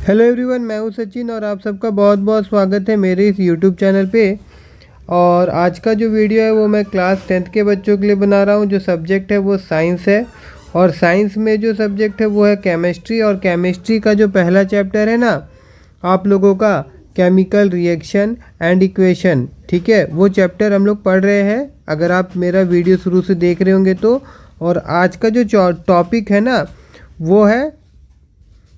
Hello everyone, मैं हूं सचिन और आप सबका बहुत बहुत स्वागत है मेरे इस यूट्यूब चैनल पे। और आज का जो वीडियो है वो मैं क्लास 10th के बच्चों के लिए बना रहा हूं। जो सब्जेक्ट है वो साइंस है और साइंस में जो सब्जेक्ट है वो है केमिस्ट्री। और केमिस्ट्री का जो पहला चैप्टर है ना आप लोगों का, केमिकल रिएक्शन एंड इक्वेशन, ठीक है, वो चैप्टर हम लोग पढ़ रहे हैं अगर आप मेरा वीडियो शुरू से देख रहे होंगे तो। और आज का जो टॉपिक है ना वो है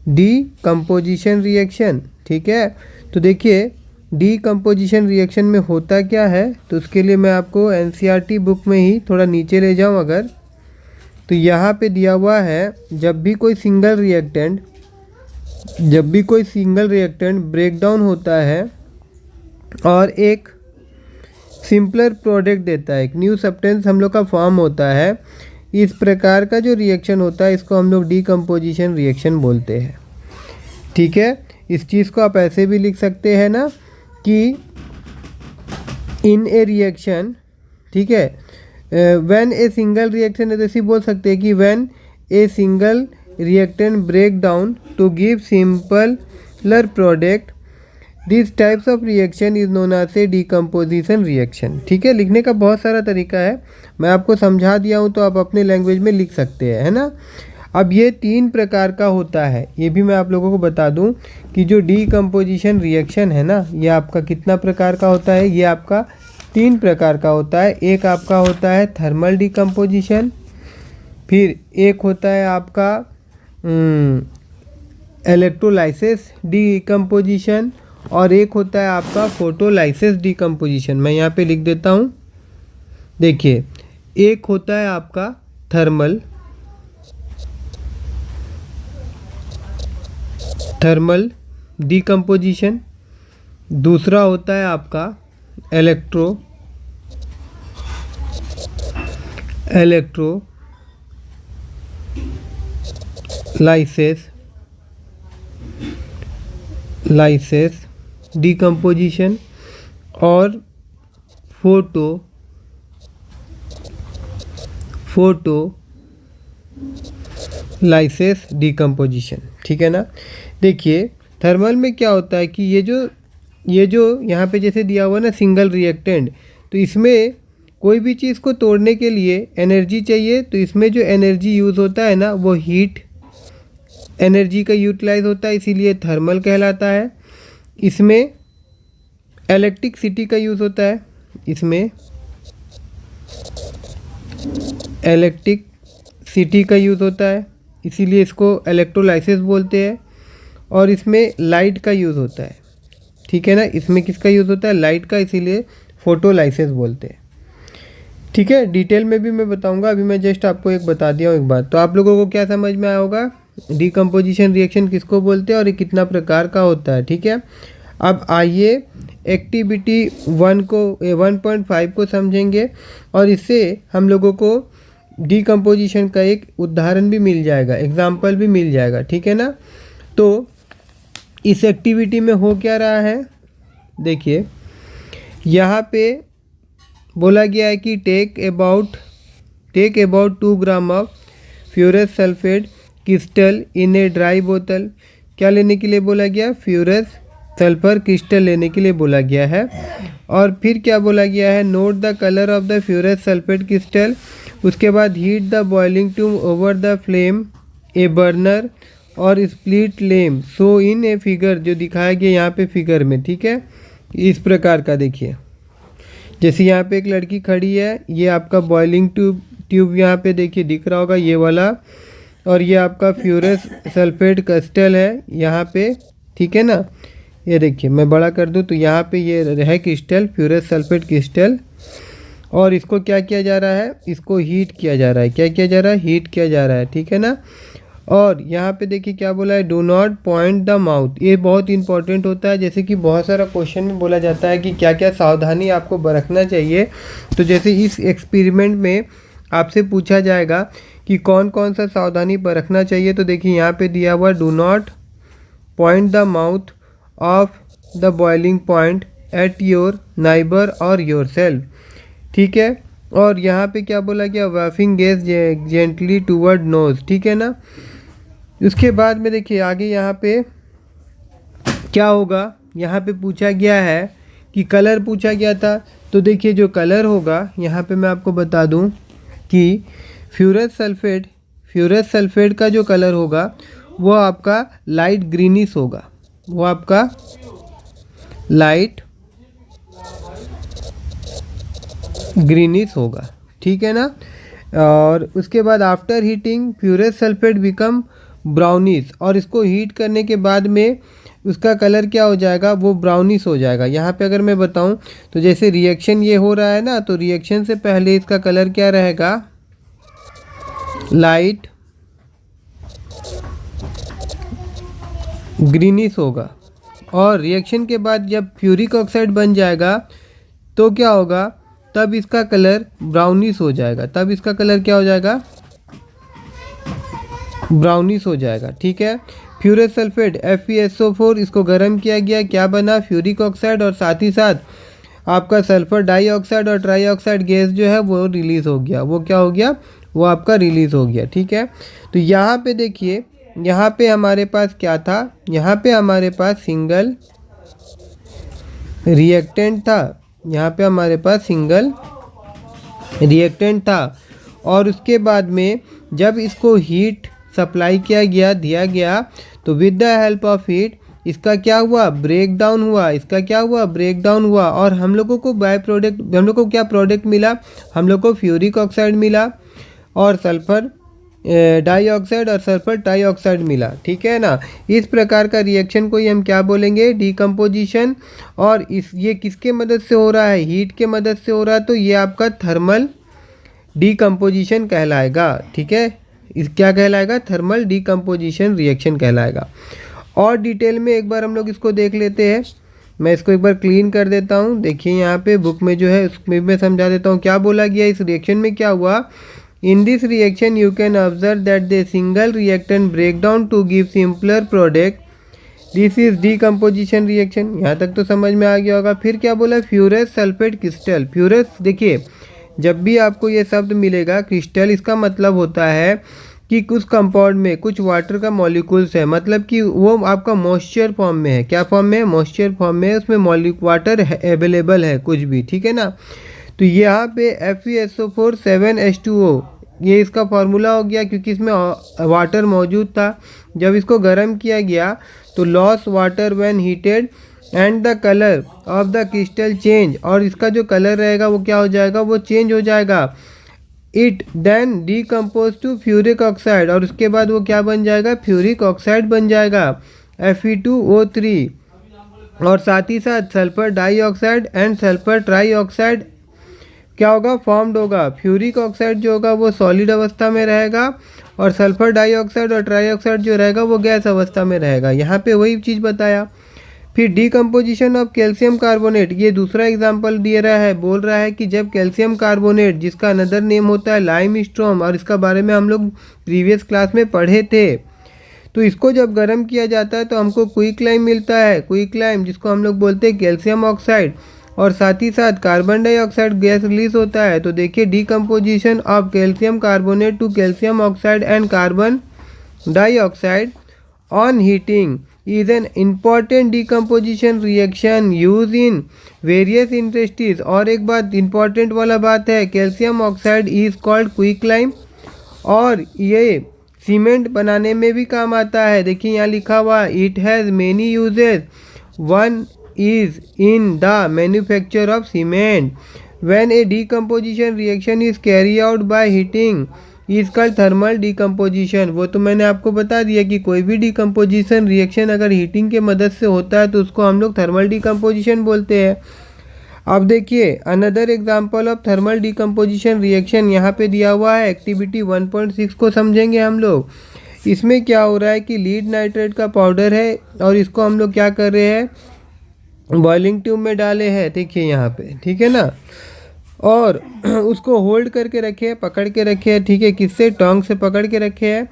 डीकम्पोजिशन रिएक्शन, ठीक है। तो देखिए डीकम्पोजिशन रिएक्शन में होता क्या है, तो उसके लिए मैं आपको एनसीईआरटी बुक में ही थोड़ा नीचे ले जाऊं अगर, तो यहाँ पे दिया हुआ है जब भी कोई सिंगल रिएक्टेंट ब्रेक डाउन होता है और एक सिंपलर प्रोडक्ट देता है, एक न्यू सब्सटेंस हम लोग का फॉर्म होता है, इस प्रकार का जो रिएक्शन होता है इसको हम लोग डीकम्पोजिशन रिएक्शन बोलते हैं, ठीक है। इस चीज़ को आप ऐसे भी लिख सकते हैं ना कि इन ए रिएक्शन, ठीक है, व्हेन ए सिंगल रिएक्शन, ऐसे बोल सकते हैं कि when a single reactant break down to give simpler product, this types of reaction is known as a decomposition reaction, ठीक है। लिखने का बहुत सारा तरीका है, मैं आपको समझा दिया हूँ तो आप अपने लैंग्वेज में लिख सकते हैं, है ना। अब ये 3 प्रकार का होता है, ये भी मैं आप लोगों को बता दूं कि जो डीकम्पोजिशन रिएक्शन है ना ये आपका कितना प्रकार का होता है, ये आपका 3 प्रकार का होता है। एक आपका होता है थर्मल डीकम्पोजिशन, फिर एक होता है आपका इलेक्ट्रोलाइसिस डीकम्पोजिशन, और एक होता है आपका फोटोलाइसिस डीकम्पोजिशन। मैं यहाँ पे लिख देता हूँ, देखिए एक होता है आपका थर्मल डीकम्पोजिशन, दूसरा होता है आपका इलेक्ट्रोलाइसिस डीकम्पोजिशन, और फोटोलाइसिस डीकम्पोजिशन, ठीक है ना। देखिए थर्मल में क्या होता है कि ये जो यहाँ पे जैसे दिया हुआ ना सिंगल रिएक्टेंट, तो इसमें कोई भी चीज़ को तोड़ने के लिए एनर्जी चाहिए, तो इसमें जो एनर्जी यूज़ होता है ना वो हीट एनर्जी का यूटिलाइज होता है, इसीलिए थर्मल कहलाता है। इसमें इलेक्ट्रिसिटी का यूज़ होता है, इसीलिए इसको इलेक्ट्रोलाइसिस बोलते हैं। और इसमें लाइट का यूज़ होता है, ठीक है ना, इसमें किसका यूज़ होता है, लाइट का, इसीलिए फोटोलाइसिस बोलते हैं, ठीक है। डिटेल में भी मैं बताऊंगा, अभी मैं जस्ट आपको एक बता दिया हूँ एक बात, तो आप लोगों को क्या समझ में आया होगा डीकम्पोजिशन रिएक्शन किसको बोलते हैं और ये कितना प्रकार का होता है, ठीक है। अब आइए एक्टिविटी 1.5 को समझेंगे और इससे हम लोगों को डीकम्पोजिशन का एक उदाहरण भी मिल जाएगा, एग्जाम्पल भी मिल जाएगा, ठीक है ना। तो इस एक्टिविटी में हो क्या रहा है, देखिए यहाँ पे बोला गया है कि take about 2 gram of ferrous sulphate crystal in a dry बोतल। क्या लेने के लिए बोला गया, फ्यूरस सल्फर क्रिस्टल लेने के लिए बोला गया है। और फिर क्या बोला गया है, note the colour of the ferrous sulphate crystal. उसके बाद heat the boiling tube over the flame a burner or spirit lamp so in a figure, जो दिखाया गया यहाँ पे फिगर में, ठीक है। इस प्रकार का देखिए, जैसे यहाँ पे एक लड़की खड़ी है, ये आपका बॉइलिंग ट्यूब यहाँ पे देखिए दिख रहा होगा ये वाला, और ये आपका फ्यूरस सल्फेट क्रिस्टल है यहाँ पे, ठीक है ना। ये देखिए मैं बड़ा कर दूँ तो यहाँ पे ये है क्रिस्टल, फ्यूरस सल्फेट क्रिस्टल, और इसको क्या किया जा रहा है, इसको हीट किया जा रहा है, क्या किया जा रहा है, हीट किया जा रहा है, ठीक है ना। और यहाँ पे देखिए क्या बोला है, do not point the mouth, ये बहुत इंपॉर्टेंट होता है, जैसे कि बहुत सारा क्वेश्चन में बोला जाता है कि क्या क्या सावधानी आपको बरतना चाहिए। तो जैसे इस एक्सपेरिमेंट में आपसे पूछा जाएगा कि कौन कौन सा सावधानी बरतना चाहिए, तो देखिए यहाँ पे दिया हुआ do not point the mouth of the boiling point at your neighbour और योर सेल्फ, ठीक है। और यहाँ पे क्या बोला गया, वाफिंग गैस जेंटली टूवर्ड नोज, ठीक है ना। उसके बाद में देखिए आगे यहाँ पे क्या होगा, यहाँ पे पूछा गया है कि कलर पूछा गया था, तो देखिए जो कलर होगा यहाँ पे मैं आपको बता दूँ कि फ्यूरस सल्फेट का जो कलर होगा वो आपका लाइट ग्रीनिश होगा, वो आपका लाइट ग्रीनिश होगा, ठीक है ना। और उसके बाद after heating ferrous sulphate become brownish, और इसको हीट करने के बाद में उसका कलर क्या हो जाएगा, वो ब्राउनिश हो जाएगा। यहाँ पे अगर मैं बताऊँ तो जैसे रिएक्शन ये हो रहा है ना, तो रिएक्शन से पहले इसका कलर क्या रहेगा, लाइट ग्रीनिश होगा। और रिएक्शन के बाद जब फ्यूरिक ऑक्साइड बन जाएगा तो क्या होगा, तब इसका कलर ब्राउनिश हो जाएगा, तब इसका कलर क्या हो जाएगा, ब्राउनिश हो जाएगा, ठीक है। फ्यूरस सल्फेट FeSO4 इसको गर्म किया गया, क्या बना, फ्यूरिक ऑक्साइड, और साथ ही साथ आपका सल्फर डाइऑक्साइड और ट्राइऑक्साइड गैस जो है वो रिलीज़ हो गया, वो क्या हो गया, वो आपका रिलीज़ हो गया, ठीक है। तो यहाँ पे देखिए, यहाँ पे हमारे पास क्या था, यहाँ पे हमारे पास सिंगल रिएक्टेंट था, यहाँ पे हमारे पास सिंगल रिएक्टेंट था। और उसके बाद में जब इसको हीट सप्लाई दिया गया तो with the help of heat इसका क्या हुआ, ब्रेक डाउन हुआ, इसका क्या हुआ, ब्रेक डाउन हुआ। और हम लोगों को बाय प्रोडक्ट, हम लोग को क्या प्रोडक्ट मिला, हम लोग को फ्यूरिक ऑक्साइड मिला और सल्फर डाइऑक्साइड और सल्फर ट्राइऑक्साइड मिला, ठीक है ना। इस प्रकार का रिएक्शन को ही हम क्या बोलेंगे, डीकम्पोजिशन। और ये किसके मदद से हो रहा है, हीट के मदद से हो रहा है, तो ये आपका थर्मल डीकम्पोजिशन कहलाएगा, ठीक है। इस क्या कहलाएगा, थर्मल डीकम्पोजिशन रिएक्शन कहलाएगा। और डिटेल में एक बार हम लोग इसको देख लेते हैं, मैं इसको एक बार क्लीन कर देता हूँ। देखिए यहाँ पे बुक में जो है उसमें मैं समझा देता हूँ क्या बोला गया इस रिएक्शन में, क्या हुआ। In this reaction you can observe that the single reactant break down to give simpler product. This is decomposition reaction। यहाँ तक तो समझ में आ गया होगा। फिर क्या बोला, फ्यूरस सल्फेट क्रिस्टल। फ्यूरस, देखिए जब भी आपको ये शब्द मिलेगा क्रिस्टल, इसका मतलब होता है कि कुछ कंपाउंड में कुछ वाटर का मॉलिक्यूल्स है, मतलब कि वो आपका मॉइस्चर फॉर्म में है। क्या फॉर्म में है, मॉइस्चर फॉर्म में है, उसमें वाटर अवेलेबल है कुछ भी, ठीक है ना। तो यहाँ पे FeSO4 7H2O ये इसका फार्मूला हो गया, क्योंकि इसमें वाटर मौजूद था। जब इसको गर्म किया गया तो loss water when heated and the colour of the crystal change, और इसका जो कलर रहेगा वो क्या हो जाएगा, वो चेंज हो जाएगा। It then decompose to ferric oxide, और उसके बाद वो क्या बन जाएगा, फ्यूरिक ऑक्साइड बन जाएगा Fe2O3। और साथ ही साथ sulphur dioxide and sulphur trioxide क्या होगा, फॉर्म्ड होगा। फ्यूरिक ऑक्साइड जो होगा वो सॉलिड अवस्था में रहेगा, और सल्फर डाइऑक्साइड और ट्राइऑक्साइड जो रहेगा वो गैस अवस्था में रहेगा। यहाँ पे वही चीज़ बताया। फिर डीकम्पोजिशन ऑफ कैल्शियम कार्बोनेट, ये दूसरा एग्जांपल दे रहा है, बोल रहा है कि जब कैल्शियम कार्बोनेट, जिसका अनदर नेम होता है लाइमस्टोन, और इसका बारे में हम लोग प्रीवियस क्लास में पढ़े थे, तो इसको जब गर्म किया जाता है तो हमको क्विकलाइम मिलता है, क्विकलाइम जिसको हम लोग बोलते हैं कैल्शियम ऑक्साइड, और साथ ही साथ कार्बन डाइऑक्साइड गैस रिलीज होता है। तो देखिए decomposition of calcium carbonate to calcium oxide and carbon dioxide on heating is an important decomposition reaction used in various industries। और एक बात इंपॉर्टेंट वाला बात है, calcium oxide is called quicklime, और ये सीमेंट बनाने में भी काम आता है। देखिए यहाँ लिखा हुआ, it has many uses, one is in the manufacture of cement। When a decomposition reaction is carried out by heating is called thermal decomposition। वो तो मैंने आपको बता दिया कि कोई भी decomposition reaction अगर हीटिंग के मदद से होता है तो उसको हम लोग थर्मल decomposition बोलते हैं। अब देखिए another example of thermal decomposition reaction यहाँ पे दिया हुआ है, एक्टिविटी 1.6 को समझेंगे हम लोग। इसमें क्या हो रहा है कि लीड नाइट्रेट का पाउडर है, और इसको हम लोग क्या कर रहे हैं, बॉइलिंग ट्यूब में डाले हैं, देखिए यहाँ पे, ठीक है ना। और उसको होल्ड करके रखे हैं, पकड़ के रखे हैं, ठीक है, किससे, टोंग से पकड़ के रखे हैं।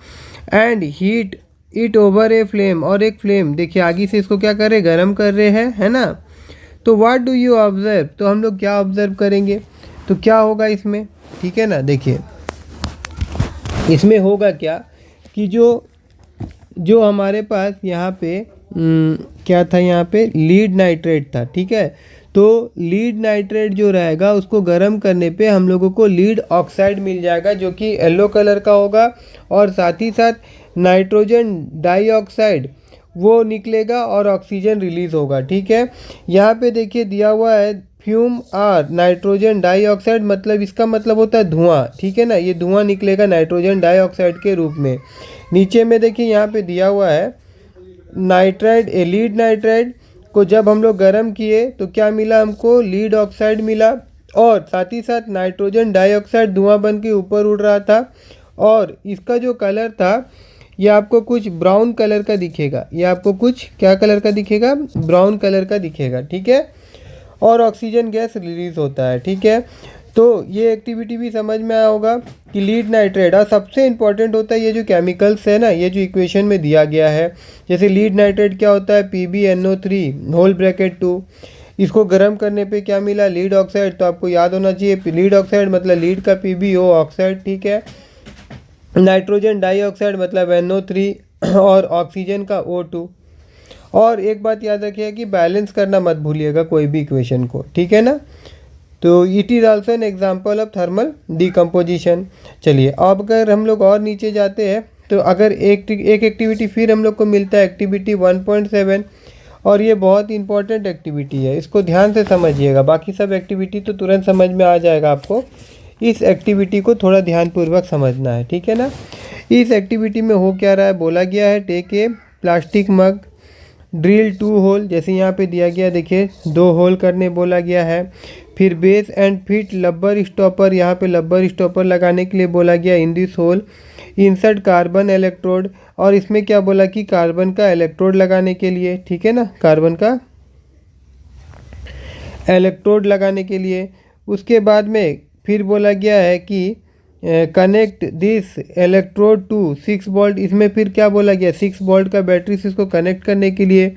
And heat it over a flame, और एक फ्लेम देखिए आगे से इसको क्या कर रहे, गर्म कर रहे हैं, है ना। तो व्हाट डू यू ऑब्जर्व, तो हम लोग क्या ऑब्जर्व करेंगे, तो क्या होगा इसमें, ठीक है ना। देखिए इसमें होगा क्या कि जो जो हमारे पास यहाँ पे क्या था, यहाँ पे लीड नाइट्रेट था, ठीक है। तो लीड नाइट्रेट जो रहेगा उसको गर्म करने पे हम लोगों को लीड ऑक्साइड मिल जाएगा जो कि येलो कलर का होगा, और साथ ही साथ नाइट्रोजन डाइऑक्साइड वो निकलेगा और ऑक्सीजन रिलीज होगा, ठीक है। यहाँ पे देखिए दिया हुआ है फ्यूम आर नाइट्रोजन डाइऑक्साइड, मतलब इसका मतलब होता है धुआं, ठीक है ना। ये धुआं निकलेगा नाइट्रोजन डाइऑक्साइड के रूप में। नीचे में देखिए यहाँ पे दिया हुआ है नाइट्राइड, लीड नाइट्राइड को जब हम लोग गर्म किए तो क्या मिला हमको, लीड ऑक्साइड मिला, और साथ ही साथ नाइट्रोजन डाइऑक्साइड धुआं बन के ऊपर उड़ रहा था, और इसका जो कलर था ये आपको कुछ ब्राउन कलर का दिखेगा, ये आपको कुछ क्या कलर का दिखेगा, ब्राउन कलर का दिखेगा, ठीक है। और ऑक्सीजन गैस रिलीज होता है, ठीक है। तो ये एक्टिविटी भी समझ में आया होगा कि लीड नाइट्रेट, और सबसे इंपॉर्टेंट होता है ये जो केमिकल्स है ना, ये जो इक्वेशन में दिया गया है, जैसे लीड नाइट्रेट क्या होता है, PbNO3 होल ब्रैकेट 2, इसको गर्म करने पे क्या मिला, लीड ऑक्साइड। तो आपको याद होना चाहिए लीड ऑक्साइड मतलब लीड का PbO ऑक्साइड, ठीक है। नाइट्रोजन डाइऑक्साइड मतलब NO3 और ऑक्सीजन का O2। और एक बात याद रखिएगा कि बैलेंस करना मत भूलिएगा कोई भी इक्वेशन को, ठीक है ना। तो it is also an example of thermal decomposition. चलिए अब अगर हम लोग और नीचे जाते हैं तो अगर एक एक्टिविटी फिर हम लोग को मिलता है, एक्टिविटी 1.7, और ये बहुत इंपॉर्टेंट एक्टिविटी है, इसको ध्यान से समझिएगा। बाकी सब एक्टिविटी तो तुरंत समझ में आ जाएगा आपको, इस एक्टिविटी को थोड़ा ध्यानपूर्वक समझना है, ठीक है ना। इस एक्टिविटी में हो क्या रहा है, बोला गया है take a plastic mug, drill 2 hole, जैसे यहाँ पे दिया गया देखिए 2 होल करने बोला गया है। फिर base and fit rubber stopper, यहाँ पे लब्बर स्टॉपर लगाने के लिए बोला गया in this hole. Insert carbon electrode, और इसमें क्या बोला कि कार्बन का इलेक्ट्रोड लगाने के लिए, ठीक है ना, कार्बन का इलेक्ट्रोड लगाने के लिए। उसके बाद में फिर बोला गया है कि connect this electrode to 6 volt, इसमें फिर क्या बोला गया, 6 वोल्ट का बैटरी से इसको कनेक्ट करने के लिए।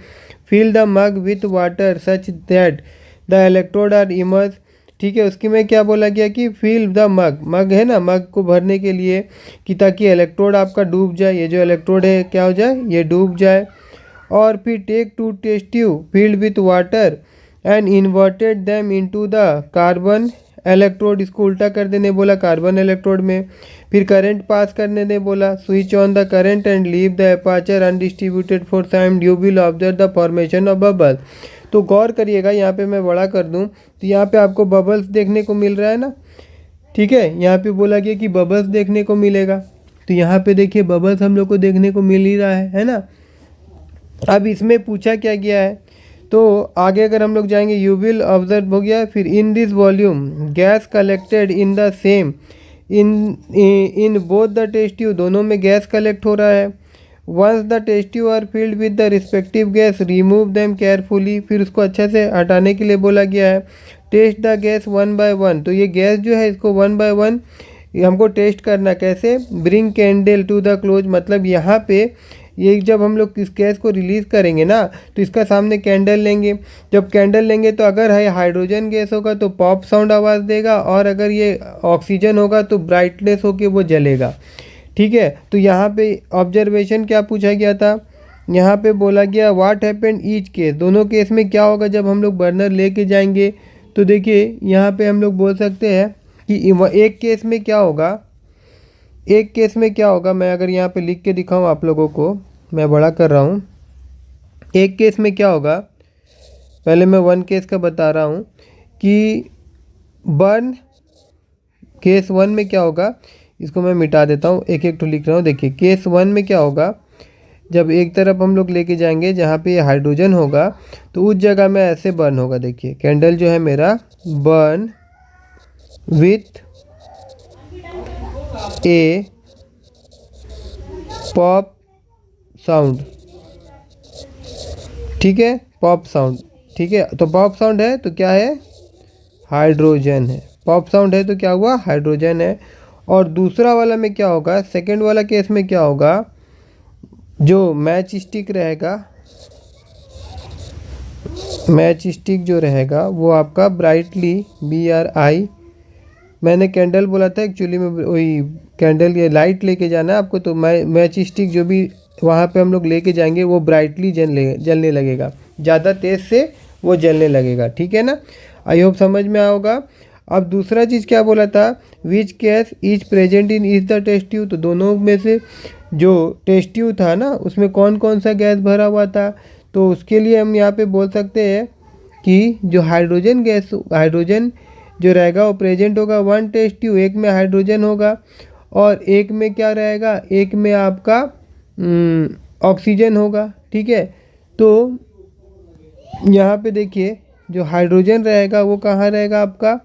Fill the mug with water such that the electrode are immerse, ठीक है। उसकी में क्या बोला गया कि फिल द मग, मग है ना, मग को भरने के लिए कि ताकि इलेक्ट्रोड आपका डूब जाए, ये जो इलेक्ट्रोड है क्या हो जाए, ये डूब जाए। और फिर take 2 test tube filled with water and inverted them into the carbon electrode, इसको उल्टा कर देने बोला कार्बन इलेक्ट्रोड में। फिर करंट पास करने दे बोला, switch on the current and leave the aperture undistributed for time, you will observe the formation of bubble. तो गौर करिएगा, यहाँ पे मैं बड़ा कर दूँ तो यहाँ पे आपको बबल्स देखने को मिल रहा है ना, ठीक है। यहाँ पे बोला गया कि बबल्स देखने को मिलेगा, तो यहाँ पे देखिए बबल्स हम लोग को देखने को मिल ही रहा है ना। अब इसमें पूछा क्या गया है, तो आगे अगर हम लोग जाएंगे, यू विल ऑब्जर्व हो गया। फिर in this volume gas collected in the same in both the test tube, दोनों में गैस कलेक्ट हो रहा है। Once the test tube are filled with the respective gas remove them carefully, फिर उसको अच्छे से हटाने के लिए बोला गया है। टेस्ट द गैस 1 by 1, तो ये गैस जो है इसको 1 by 1 हमको टेस्ट करना, कैसे, bring candle to the close, मतलब यहाँ पे ये जब हम लोग इस गैस को रिलीज़ करेंगे ना तो इसका सामने कैंडल लेंगे, जब कैंडल लेंगे तो अगर है हाइड्रोजन गैस होगा तो पॉप साउंड आवाज़ देगा, और अगर ये ऑक्सीजन होगा तो ब्राइटनेस होके वो जलेगा, ठीक है। तो यहाँ पे ऑब्जर्वेशन क्या पूछा गया था, यहाँ पे बोला गया व्हाट हैपेंड ईच केस, दोनों केस में क्या होगा जब हम लोग बर्नर लेके जाएंगे। तो देखिए यहाँ पे हम लोग बोल सकते हैं कि एक केस में क्या होगा, एक केस में क्या होगा, मैं अगर यहाँ पे लिख के दिखाऊँ आप लोगों को, मैं बड़ा कर रहा हूँ। एक केस में क्या होगा, पहले मैं 1 केस का बता रहा हूँ कि बर्न केस 1 में क्या होगा, इसको मैं मिटा देता हूँ, एक एक तो लिख रहा हूँ। देखिए केस 1 में क्या होगा, जब एक तरफ हम लोग लेके जाएंगे जहाँ पे हाइड्रोजन होगा तो उस जगह में ऐसे बर्न होगा। देखिए कैंडल जो है मेरा burn with A pop sound, ठीक है, पॉप साउंड, ठीक है। तो पॉप साउंड है तो क्या है, हाइड्रोजन है, पॉप साउंड है तो क्या हुआ, हाइड्रोजन है। और दूसरा वाला में क्या होगा, सेकंड वाला केस में क्या होगा, जो मैच स्टिक रहेगा, मैच स्टिक जो रहेगा वो आपका ब्राइटली BRI, मैंने कैंडल बोला था एक्चुअली में, वही कैंडल ये लाइट लेके जाना है आपको, तो मैच स्टिक जो भी वहाँ पे हम लोग लेके जाएंगे वो ब्राइटली जलने लगेगा, ज़्यादा तेज़ से वो जलने लगेगा। ठीक है ना, आई होप समझ में आया होगा। अब दूसरा चीज़ क्या बोला था, which gas is present in is the test tube, तो दोनों में से जो टेस्ट ट्यूब था ना उसमें कौन कौन सा गैस भरा हुआ था, तो उसके लिए हम यहाँ पे बोल सकते हैं कि जो हाइड्रोजन गैस, हाइड्रोजन जो रहेगा वो प्रेजेंट होगा वन टेस्ट ट्यूब, एक में हाइड्रोजन होगा और एक में क्या रहेगा, एक में आपका ऑक्सीजन होगा। ठीक है, तो यहाँ पे देखिए जो हाइड्रोजन रहेगा वो कहाँ रहेगा आपका,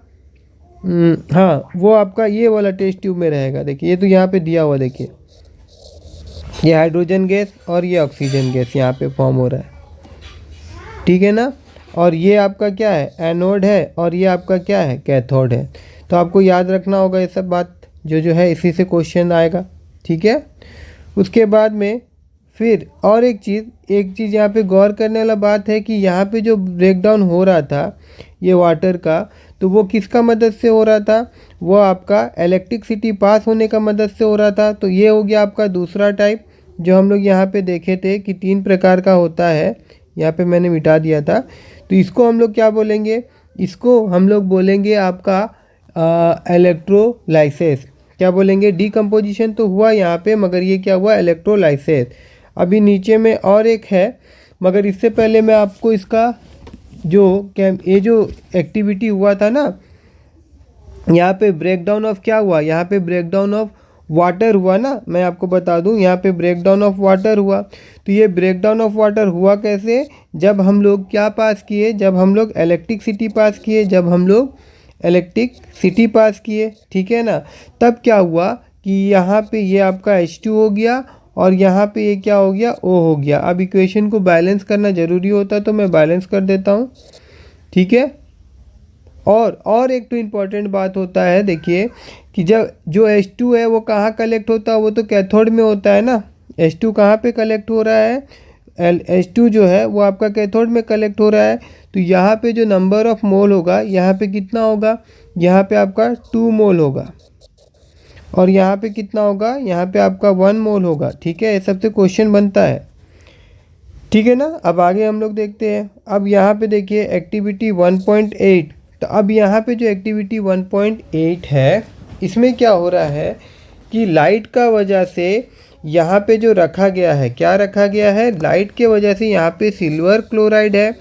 हाँ वो आपका ये वाला टेस्ट ट्यूब में रहेगा। देखिए ये तो यहाँ पे दिया हुआ, देखिए ये हाइड्रोजन गैस और ये ऑक्सीजन गैस यहाँ पे फॉर्म हो रहा है। ठीक है ना, और ये आपका क्या है, एनोड है और ये आपका क्या है, कैथोड है। तो आपको याद रखना होगा ये सब बात, जो है इसी से क्वेश्चन आएगा। ठीक है, उसके बाद में फिर और एक चीज़ यहाँ पे गौर करने वाला बात है कि यहाँ पे जो ब्रेकडाउन हो रहा था ये वाटर का, तो वो किसका मदद से हो रहा था, वो आपका इलेक्ट्रिसिटी पास होने का मदद से हो रहा था। तो ये हो गया आपका दूसरा टाइप, जो हम लोग यहाँ पे देखे थे कि 3 प्रकार का होता है, यहाँ पे मैंने मिटा दिया था। तो इसको हम लोग क्या बोलेंगे, इसको हम लोग बोलेंगे आपका इलेक्ट्रोलाइसिस। क्या बोलेंगे, डीकम्पोजिशन तो हुआ यहाँ पे, मगर ये क्या हुआ, इलेक्ट्रोलाइसिस। अभी नीचे में और एक है, मगर इससे पहले मैं आपको इसका ये जो एक्टिविटी हुआ था ना, यहाँ पे ब्रेकडाउन ऑफ क्या हुआ, यहाँ पे ब्रेकडाउन ऑफ वाटर हुआ ना, मैं आपको बता दूं यहाँ पे ब्रेकडाउन ऑफ वाटर हुआ। तो ये ब्रेकडाउन ऑफ वाटर हुआ कैसे, जब हम लोग क्या पास किए, जब हम लोग इलेक्ट्रिसिटी पास किए, ठीक है ना, तब क्या हुआ कि यहाँ पे ये आपका H2 हो गया और यहाँ पे ये क्या हो गया, O हो गया। अब इक्वेशन को बैलेंस करना ज़रूरी होता है तो मैं बैलेंस कर देता हूँ। ठीक है, और एक तो इम्पॉर्टेंट बात होता है, देखिए कि जब जो H2 है वो कहाँ कलेक्ट होता है, वो तो कैथोड में होता है ना। H2 कहाँ पे कलेक्ट हो रहा है, H2 जो है वो आपका कैथोड में कलेक्ट हो रहा है। तो यहाँ पे जो नंबर ऑफ मोल होगा, यहाँ पे कितना होगा, यहाँ पे आपका 2 मोल होगा और यहाँ पे कितना होगा, यहाँ पे आपका 1 मोल होगा। ठीक है, ये सबसे क्वेश्चन बनता है। ठीक है ना, अब आगे हम लोग देखते हैं। अब यहाँ पे देखिए एक्टिविटी 1.8, तो अब यहाँ पे जो एक्टिविटी 1.8 है, इसमें क्या हो रहा है कि लाइट का वजह से यहाँ पे जो रखा गया है, क्या रखा गया है, लाइट के वजह से यहाँ पे सिल्वर क्लोराइड है।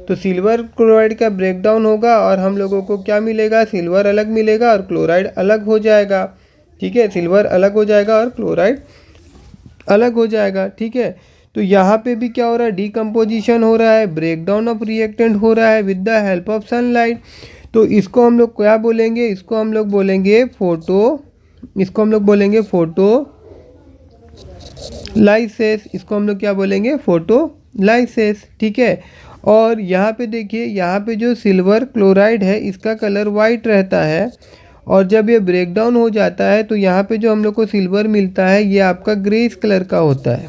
तो सिल्वर क्लोराइड का ब्रेकडाउन होगा और हम लोगों को क्या मिलेगा, सिल्वर अलग मिलेगा और क्लोराइड अलग हो जाएगा। ठीक है, सिल्वर अलग हो जाएगा और क्लोराइड अलग हो जाएगा। ठीक है, तो यहाँ पे भी क्या हो रहा है, डीकम्पोजिशन हो रहा है, ब्रेकडाउन ऑफ रिएक्टेंट हो रहा है with the help of sunlight. तो इसको हम लोग क्या बोलेंगे, इसको हम लोग बोलेंगे फोटोलाइसिस। इसको हम लोग क्या बोलेंगे, फोटोलाइसिस। ठीक है, और यहाँ पे देखिए, यहाँ पे जो सिल्वर क्लोराइड है इसका कलर वाइट रहता है और जब ये ब्रेकडाउन हो जाता है तो यहाँ पे जो हम लोग को सिल्वर मिलता है ये आपका ग्रेइश कलर का होता है,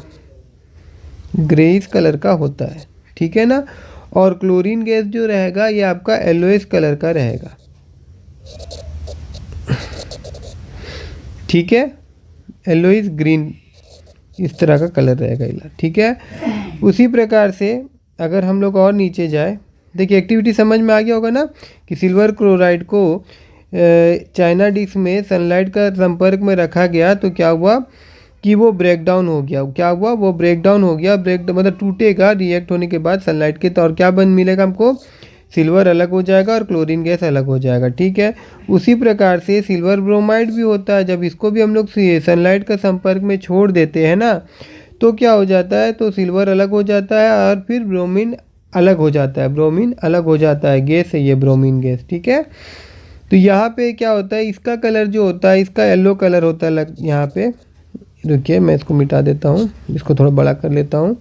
ग्रेइश कलर का होता है। ठीक है ना, और क्लोरीन गैस जो रहेगा ये आपका येलोइश कलर का रहेगा। ठीक है, येलोइश ग्रीन इस तरह का कलर रहेगा इला। ठीक है, उसी प्रकार से अगर हम लोग और नीचे जाए, देखिए एक्टिविटी समझ में आ गया होगा ना कि सिल्वर क्लोराइड को चाइना डिश में सनलाइट का संपर्क में रखा गया तो क्या हुआ कि वो ब्रेकडाउन हो गया। क्या हुआ, वो ब्रेकडाउन हो गया, मतलब टूटेगा रिएक्ट होने के बाद सनलाइट के, तो और क्या बन मिलेगा हमको, सिल्वर अलग हो जाएगा और क्लोरीन गैस अलग हो जाएगा। ठीक है, उसी प्रकार से सिल्वर ब्रोमाइड भी होता है, जब इसको भी हम लोग सनलाइट का संपर्क में छोड़ देते हैं ना तो क्या हो जाता है, तो सिल्वर अलग हो जाता है और फिर ब्रोमीन अलग हो जाता है, गैस है ये ब्रोमीन गैस। ठीक है, तो यहाँ पे क्या होता है, इसका कलर जो होता है इसका येलो कलर होता है। यहाँ पे रुकिए मैं इसको मिटा देता हूँ, इसको थोड़ा बड़ा कर लेता हूँ।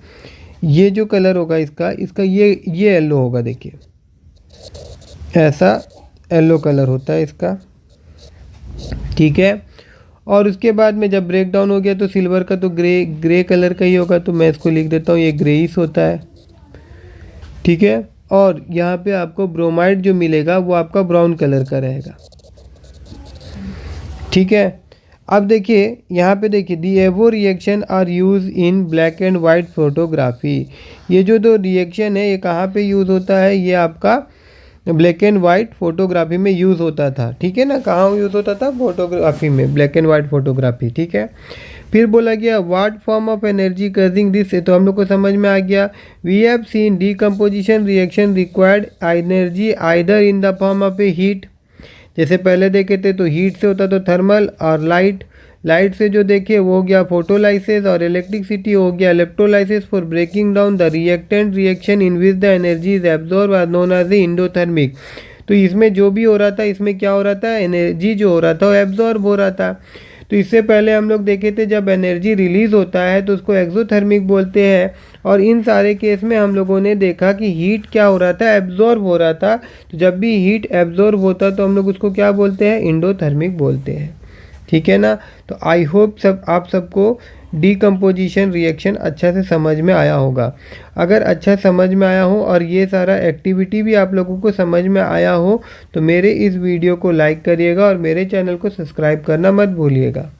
ये जो कलर होगा इसका ये येलो होगा, देखिए ऐसा येलो कलर होता है इसका। ठीक है, और उसके बाद में जब ब्रेक डाउन हो गया तो सिल्वर का तो ग्रे कलर का ही होगा, तो मैं इसको लिख देता हूँ, ये ग्रेइश होता है। ठीक है, और यहाँ पे आपको ब्रोमाइड जो मिलेगा वो आपका ब्राउन कलर का रहेगा। ठीक है, अब देखिए यहाँ पे देखिए the above reaction are use in black and white photography. ये जो दो रिएक्शन है ये कहाँ पे यूज़ होता है, ये आपका ब्लैक एंड वाइट फोटोग्राफी में यूज़ होता था। ठीक है ना, कहाँ यूज़ होता था, फोटोग्राफी में, ब्लैक एंड वाइट फोटोग्राफी। ठीक है, फिर बोला गया what form of energy causing this, तो हम लोग को समझ में आ गया। We have seen decomposition reaction required energy either in the form of a heat, जैसे पहले देखे थे तो हीट से होता तो थर्मल, और लाइट से जो देखे वो हो गया फोटोलाइसिस, और इलेक्ट्रिसिटी हो गया electrolysis for breaking down the reactant reaction in which the energy is absorb are known as a endothermic. तो इसमें जो भी हो रहा था, इसमें क्या हो रहा था, एनर्जी जो हो रहा था वो एब्जॉर्ब हो रहा था। तो इससे पहले हम लोग देखे थे जब एनर्जी रिलीज होता है तो उसको एक्सोथर्मिक बोलते हैं, और इन सारे केस में हम लोगों ने देखा कि हीट क्या हो रहा था, एब्जॉर्ब हो रहा था। तो जब भी हीट एब्जॉर्ब होता तो हम लोग उसको क्या बोलते हैं, इंडोथर्मिक बोलते हैं। ठीक है ना, तो आई होप आप सबको डीकम्पोजिशन रिएक्शन अच्छा से समझ में आया होगा। अगर अच्छा समझ में आया हो और ये सारा एक्टिविटी भी आप लोगों को समझ में आया हो तो मेरे इस वीडियो को लाइक करिएगा और मेरे चैनल को सब्सक्राइब करना मत भूलिएगा।